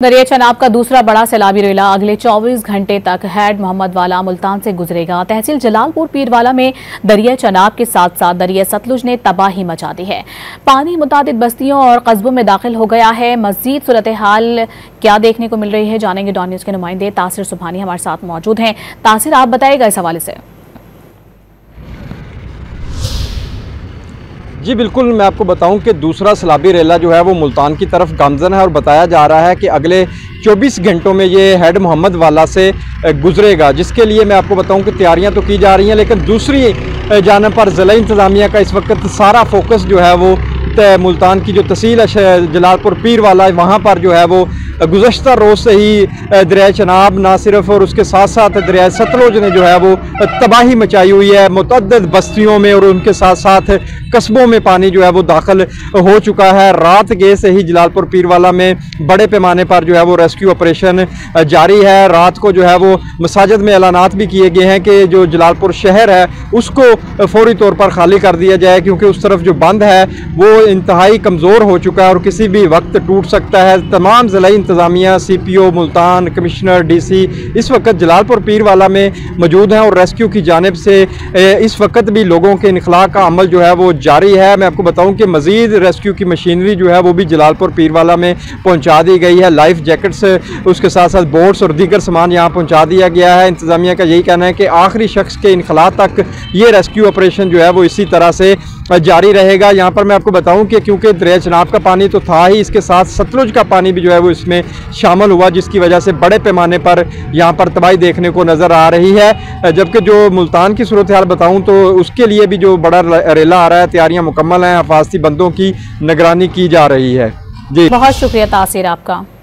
दरिया चनाब का दूसरा बड़ा सैलाबी रेला अगले 24 घंटे तक हैड मोहम्मद वाला मुल्तान से गुजरेगा। तहसील जलालपुर पीरवाला में दरिया चनाब के साथ साथ दरिया सतलुज ने तबाही मचा दी है। पानी मुतादिद बस्तियों और कस्बों में दाखिल हो गया है। मजीद सूरत हाल क्या देखने को मिल रही है, जानेंगे डॉन न्यूज के नुमाइंदे तासिर सुभानी हमारे साथ मौजूद हैं। तासिर, आप बताइएगा इस हवाले से। जी बिल्कुल, मैं आपको बताऊं कि दूसरा सैलाबी रेला जो है वो मुल्तान की तरफ गामजन है और बताया जा रहा है कि अगले 24 घंटों में ये हेड मोहम्मद वाला से गुजरेगा, जिसके लिए मैं आपको बताऊं कि तैयारियां तो की जा रही हैं, लेकिन दूसरी जानब पर ज़िला इंतज़ामिया का इस वक्त सारा फोकस जो है वो मुल्तान की जो तहसील है जलालपुर पीरवाला, वहाँ पर जो है वो गुज़श्ता रोज़ से ही दरिया चनाब ना सिर्फ और उसके साथ साथ दरिया सतलुज ने जो है वो तबाही मचाई हुई है। मुतअद्दिद बस्तियों में और उनके साथ साथ कस्बों में पानी जो है वो दाखिल हो चुका है। रात गए से ही जलालपुर पीरवाला में बड़े पैमाने पर जो है वो रेस्क्यू ऑपरेशन जारी है। रात को जो है वो मसाजिद में ऐलानात भी किए गए हैं कि जो जलालपुर शहर है उसको फौरी तौर पर खाली कर दिया जाए, क्योंकि उस तरफ जो बंद है वो इंतहाई कमज़ोर हो चुका है और किसी भी वक्त टूट सकता है। तमाम ज़िला इंतज़ामिया, CPO मुल्तान, कमिश्नर, DC इस वक्त जलालपुर पीरवाला में मौजूद हैं और रेस्क्यू की जानिब से इस वक्त भी लोगों के इखलाक का अमल जो है वो जारी है। मैं आपको बताऊं कि मज़ीद रेस्क्यू की मशीनरी जो है वो भी जलालपुर पीरवाला में पहुंचा दी गई है। लाइफ जैकेट्स, उसके साथ साथ बोट्स और दीगर सामान यहाँ पहुंचा दिया गया है। इंतज़ामिया का यही कहना है कि आखिरी शख्स के इनखला तक ये रेस्क्यू ऑपरेशन जो है वो इसी तरह से जारी रहेगा। यहाँ पर मैं आपको बताऊं कि क्योंकि दरिया चनाब का पानी तो था ही, इसके साथ सतलुज का पानी भी जो है वो इसमें शामिल हुआ, जिसकी वजह से बड़े पैमाने पर यहाँ पर तबाही देखने को नज़र आ रही है। जबकि जो मुल्तान की सूरत हाल बताऊं तो उसके लिए भी जो बड़ा रेला आ रहा है, तैयारियां मुकम्मल हैं, हिफाजती बंदों की निगरानी की जा रही है। जी बहुत शुक्रिया तासिर आपका।